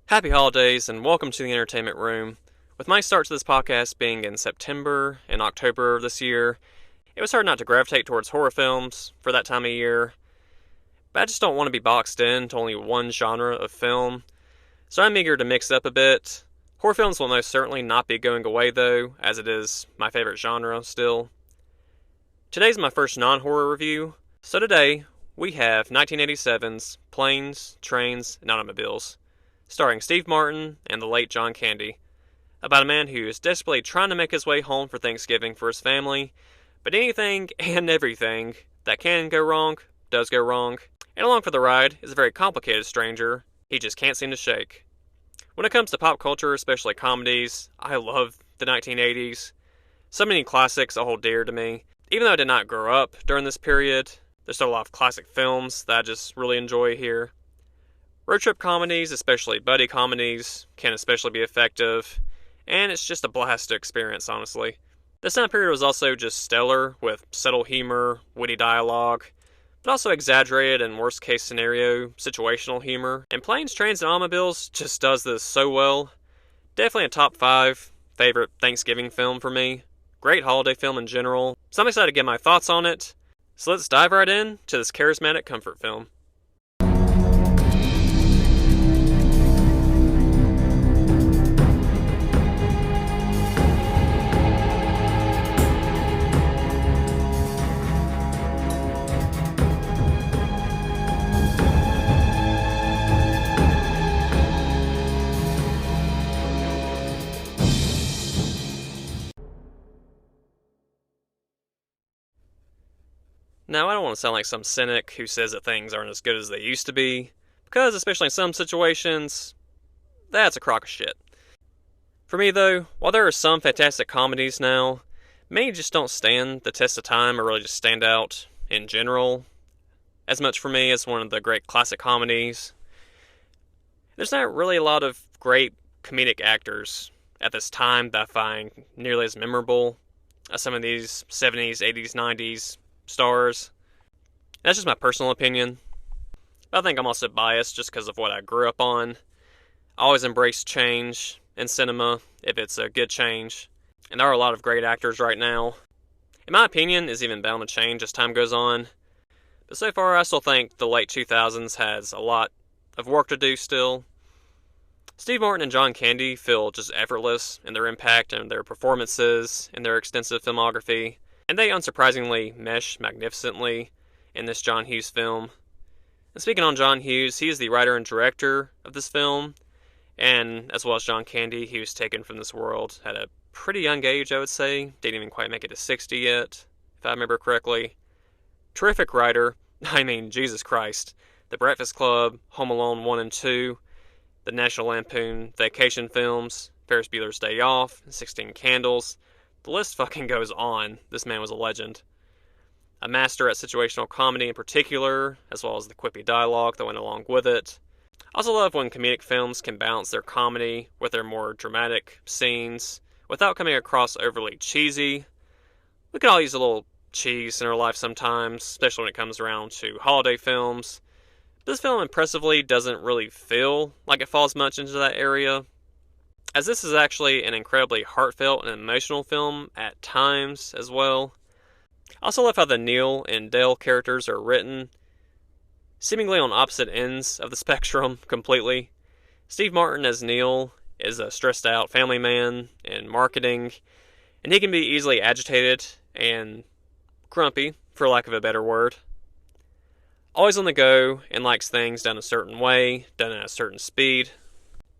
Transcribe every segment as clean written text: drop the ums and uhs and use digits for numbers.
Happy holidays and welcome to the entertainment room. With my start to this podcast being in September and October of this year, it was hard not to gravitate towards horror films for that time of year. But I just don't want to be boxed in to only one genre of film, so I'm eager to mix it up a bit. Horror films will most certainly not be going away though, as it is my favorite genre still. Today's my first non-horror review, so today we have 1987's Planes, Trains, and Automobiles, starring Steve Martin and the late John Candy, about a man who is desperately trying to make his way home for Thanksgiving for his family, but anything and everything that can go wrong does go wrong, and along for the ride is a very complicated stranger he just can't seem to shake. When it comes to pop culture, especially comedies, I love the 1980s. So many classics hold dear to me. Even though I did not grow up during this period, there's still a lot of classic films that I just really enjoy here. Road trip comedies, especially buddy comedies, can especially be effective, and it's just a blast to experience, honestly. This time period was also just stellar, with subtle humor, witty dialogue, but also exaggerated and worst case scenario, situational humor. And Planes, Trains, and Automobiles just does this so well. Definitely a top 5 favorite Thanksgiving film for me. Great holiday film in general, so I'm excited to get my thoughts on it. So let's dive right in to this charismatic comfort film. Now, I don't want to sound like some cynic who says that things aren't as good as they used to be, because, especially in some situations, that's a crock of shit. For me, though, while there are some fantastic comedies now, many just don't stand the test of time or really just stand out in general as much for me as one of the great classic comedies. There's not really a lot of great comedic actors at this time that I find nearly as memorable as some of these 70s, 80s, 90s stars. That's just my personal opinion. I think I'm also biased just because of what I grew up on. I always embrace change in cinema if it's a good change. And there are a lot of great actors right now. In my opinion, is even bound to change as time goes on. But so far, I still think the late 2000s has a lot of work to do still. Steve Martin and John Candy feel just effortless in their impact and their performances and their extensive filmography. And they unsurprisingly mesh magnificently in this John Hughes film. And speaking on John Hughes, he is the writer and director of this film, and as well as John Candy, he was taken from this world at a pretty young age, I would say. Didn't even quite make it to 60 yet, if I remember correctly. Terrific writer. I mean, Jesus Christ. The Breakfast Club, Home Alone 1 and 2, the National Lampoon Vacation films, Ferris Bueller's Day Off, 16 Candles. The list fucking goes on. This man was a legend. A master at situational comedy in particular, as well as the quippy dialogue that went along with it. I also love when comedic films can balance their comedy with their more dramatic scenes without coming across overly cheesy. We can all use a little cheese in our life sometimes, especially when it comes around to holiday films. This film impressively doesn't really feel like it falls much into that area, as this is actually an incredibly heartfelt and emotional film at times as well. I also love how the Neil and Dale characters are written, seemingly on opposite ends of the spectrum completely. Steve Martin as Neil is a stressed out family man in marketing, and he can be easily agitated and grumpy, for lack of a better word. Always on the go and likes things done a certain way, done at a certain speed.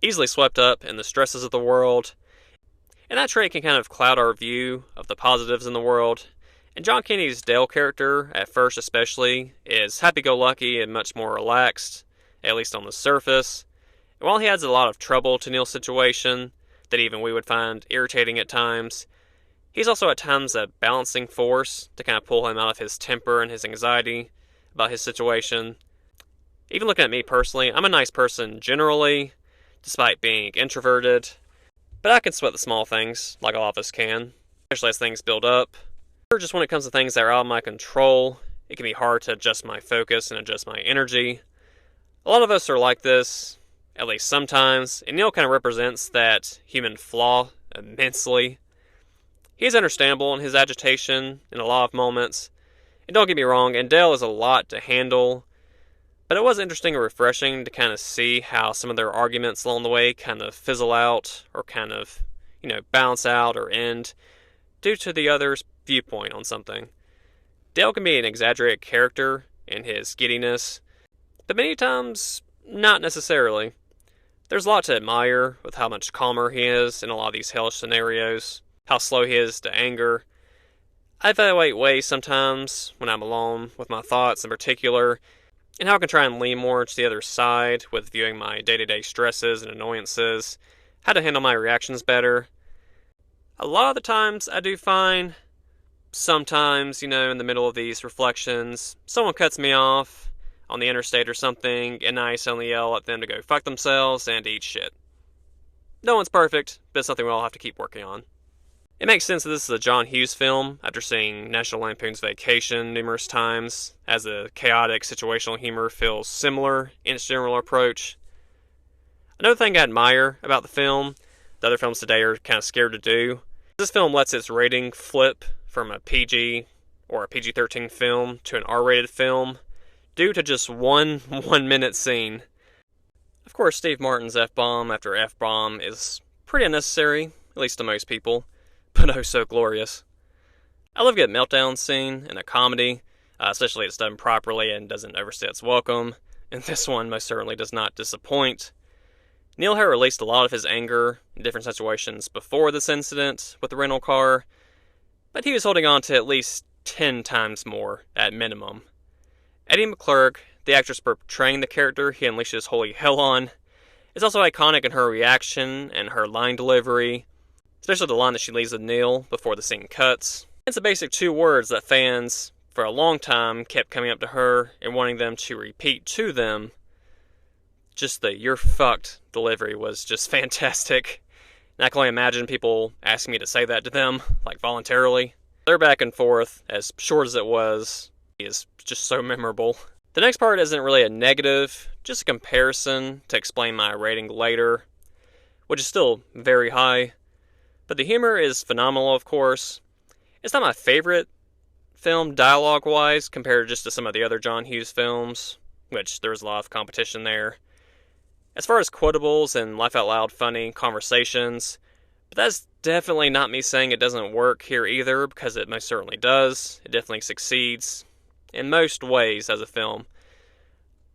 Easily swept up in the stresses of the world, and that trait can kind of cloud our view of the positives in the world. And John Candy's Dale character, at first especially, is happy-go-lucky and much more relaxed, at least on the surface. And while he adds a lot of trouble to Neil's situation, that even we would find irritating at times, he's also at times a balancing force to kind of pull him out of his temper and his anxiety about his situation. Even looking at me personally, I'm a nice person generally, despite being introverted, but I can sweat the small things, like a lot of us can, especially as things build up. Or just when it comes to things that are out of my control, it can be hard to adjust my focus and adjust my energy. A lot of us are like this, at least sometimes, and Neil kind of represents that human flaw immensely. He's understandable in his agitation in a lot of moments, and don't get me wrong, and Dale is a lot to handle, but it was interesting and refreshing to kind of see how some of their arguments along the way kind of fizzle out, or kind of, balance out or end, due to the other's viewpoint on something. Dale can be an exaggerated character in his giddiness, but many times, not necessarily. There's a lot to admire with how much calmer he is in a lot of these hellish scenarios, how slow he is to anger. I evaluate ways sometimes when I'm alone with my thoughts in particular, and how I can try and lean more to the other side with viewing my day-to-day stresses and annoyances, how to handle my reactions better. A lot of the times I do fine. Sometimes, in the middle of these reflections, someone cuts me off on the interstate or something, and I suddenly yell at them to go fuck themselves and eat shit. No one's perfect, but it's something we'll all have to keep working on. It makes sense that this is a John Hughes film, after seeing National Lampoon's Vacation numerous times, as the chaotic situational humor feels similar in its general approach. Another thing I admire about the film, the other films today are kind of scared to do, this film lets its rating flip from a PG or a PG-13 film to an R-rated film, due to just one 1-minute scene. Of course, Steve Martin's F-bomb after F-bomb is pretty unnecessary, at least to most people, but oh so glorious. I love a good meltdown scene in a comedy, especially if it's done properly and doesn't overstay its welcome, and this one most certainly does not disappoint. Neil had released a lot of his anger in different situations before this incident with the rental car, but he was holding on to at least 10 times more, at minimum. Eddie McClurg, the actress portraying the character he unleashes holy hell on, is also iconic in her reaction and her line delivery, especially the line that she leaves with Neil before the scene cuts. It's the basic 2 words that fans, for a long time, kept coming up to her and wanting them to repeat to them. Just the "you're fucked" delivery was just fantastic. And I can only imagine people asking me to say that to them, like voluntarily. Their back and forth, as short as it was, is just so memorable. The next part isn't really a negative, just a comparison to explain my rating later, which is still very high. But the humor is phenomenal, of course. It's not my favorite film dialogue-wise compared just to some of the other John Hughes films, which there's a lot of competition there. As far as quotables and laugh-out-loud funny conversations, but that's definitely not me saying it doesn't work here either, because it most certainly does. It definitely succeeds in most ways as a film.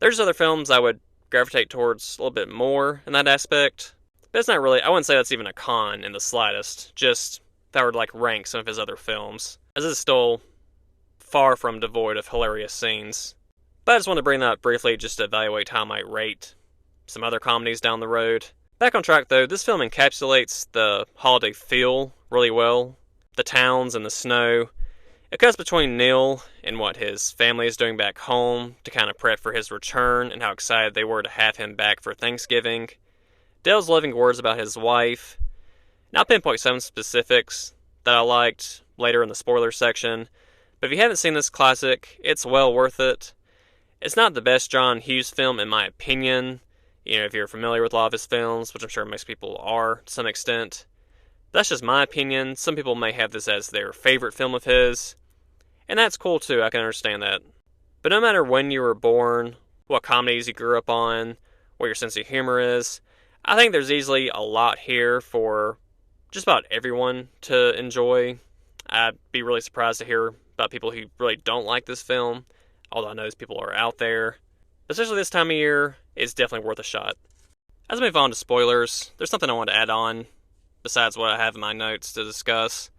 There's other films I would gravitate towards a little bit more in that aspect, but it's not really, I wouldn't say that's even a con in the slightest, just if I were to rank some of his other films, as it's still far from devoid of hilarious scenes. But I just want to bring that up briefly just to evaluate how I might rate some other comedies down the road. Back on track though, this film encapsulates the holiday feel really well. The towns and the snow. It cuts between Neil and what his family is doing back home to kind of prep for his return and how excited they were to have him back for Thanksgiving. Dale's loving words about his wife. And I'll pinpoint some specifics that I liked later in the spoiler section, but if you haven't seen this classic, it's well worth it. It's not the best John Hughes film in my opinion, if you're familiar with a lot of his films, which I'm sure most people are to some extent. That's just my opinion. Some people may have this as their favorite film of his, and that's cool too, I can understand that. But no matter when you were born, what comedies you grew up on, what your sense of humor is, I think there's easily a lot here for just about everyone to enjoy. I'd be really surprised to hear about people who really don't like this film, although I know those people are out there. Especially this time of year, it's definitely worth a shot. As I move on to spoilers, there's something I want to add on, besides what I have in my notes to discuss.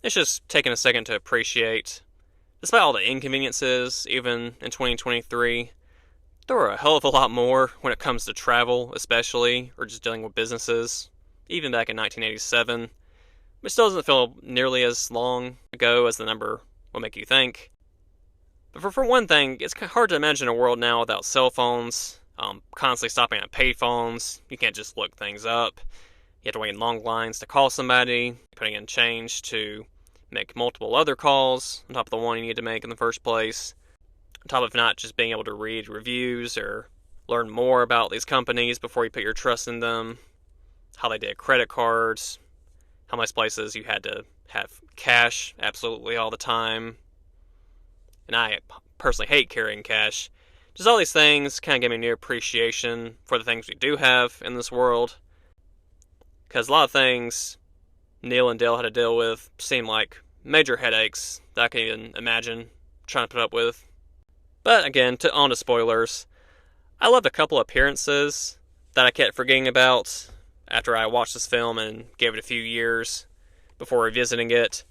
It's just taking a second to appreciate, despite all the inconveniences, even in 2023, there were a hell of a lot more when it comes to travel, especially, or just dealing with businesses, even back in 1987. But it still doesn't feel nearly as long ago as the number will make you think. But for one thing, it's hard to imagine a world now without cell phones, constantly stopping at payphones. You can't just look things up. You have to wait in long lines to call somebody, putting in change to make multiple other calls on top of the one you need to make in the first place. On top of not just being able to read reviews or learn more about these companies before you put your trust in them, how they did credit cards, how most places you had to have cash absolutely all the time. And I personally hate carrying cash. Just all these things kind of give me a new appreciation for the things we do have in this world. Because a lot of things Neil and Dale had to deal with seem like major headaches that I can even imagine trying to put up with. But again, on to spoilers. I loved a couple appearances that I kept forgetting about after I watched this film and gave it a few years before revisiting it.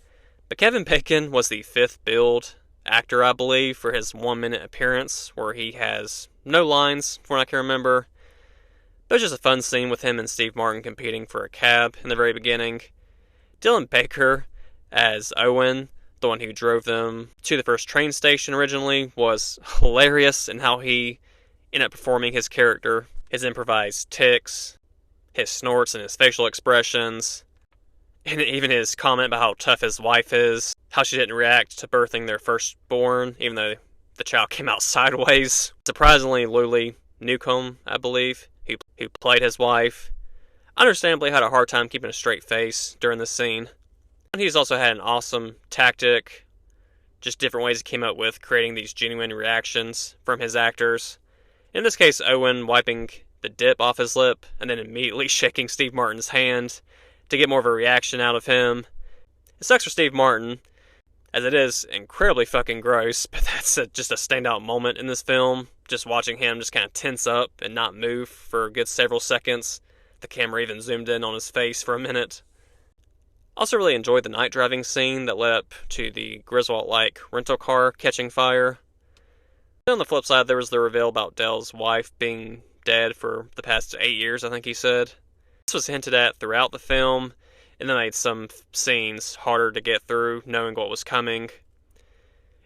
But Kevin Bacon was the fifth billed actor, I believe, for his 1-minute appearance, where he has no lines, from what I can remember. But it was just a fun scene with him and Steve Martin competing for a cab in the very beginning. Dylan Baker as Owen, the one who drove them to the first train station originally, was hilarious in how he ended up performing his character, his improvised tics, his snorts and his facial expressions, and even his comment about how tough his wife is, how she didn't react to birthing their firstborn, even though the child came out sideways. Surprisingly, Luli Newcomb, I believe, who played his wife, understandably had a hard time keeping a straight face during this scene. And he's also had an awesome tactic, just different ways he came up with creating these genuine reactions from his actors. In this case, Owen wiping the dip off his lip and then immediately shaking Steve Martin's hand to get more of a reaction out of him. It sucks for Steve Martin, as it is incredibly fucking gross, but that's just a standout moment in this film. Just watching him just kind of tense up and not move for a good several seconds. The camera even zoomed in on his face for a minute. Also really enjoyed the night driving scene that led up to the Griswold-like rental car catching fire. Then on the flip side, there was the reveal about Dale's wife being dead for the past 8 years, I think he said. This was hinted at throughout the film, and then made some scenes harder to get through, knowing what was coming.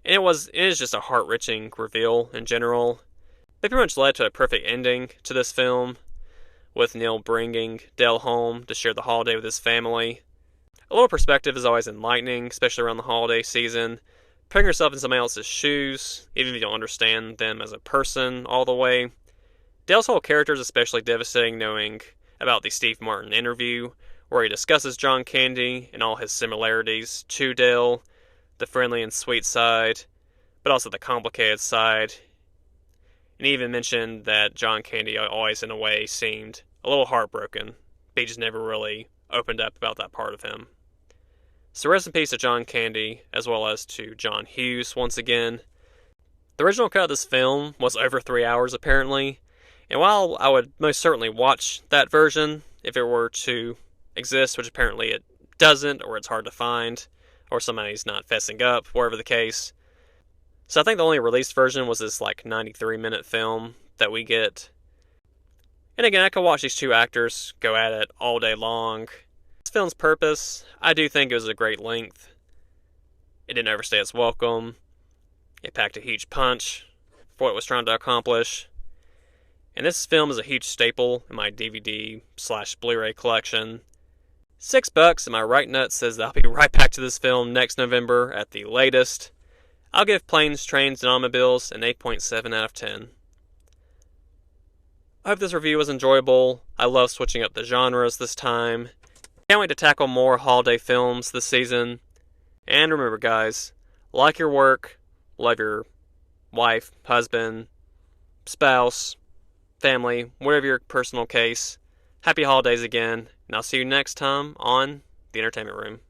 And it is just a heart-wrenching reveal in general. It pretty much led to a perfect ending to this film, with Neil bringing Dale home to share the holiday with his family. A little perspective is always enlightening, especially around the holiday season. Putting yourself in somebody else's shoes, even if you don't understand them as a person all the way. Dale's whole character is especially devastating, knowing about the Steve Martin interview, where he discusses John Candy and all his similarities to Dale, the friendly and sweet side, but also the complicated side. And he even mentioned that John Candy always, in a way, seemed a little heartbroken, but he just never really opened up about that part of him. So rest in peace to John Candy, as well as to John Hughes once again. The original cut of this film was over 3 hours, apparently, and while I would most certainly watch that version if it were to exist, which apparently it doesn't, or it's hard to find, or somebody's not fessing up, whatever the case. So I think the only released version was this 93-minute film that we get. And again, I could watch these two actors go at it all day long. This film's purpose, I do think it was a great length. It didn't overstay its welcome. It packed a huge punch for what it was trying to accomplish. And this film is a huge staple in my DVD/Blu-ray collection. $6, and my right nut says that I'll be right back to this film next November at the latest. I'll give Planes, Trains, and Automobiles an 8.7 out of 10. I hope this review was enjoyable. I love switching up the genres this time. Can't wait to tackle more holiday films this season. And remember, guys, like your work, love your wife, husband, spouse, family, whatever your personal case. Happy holidays again, and I'll see you next time on The Entertainment Room.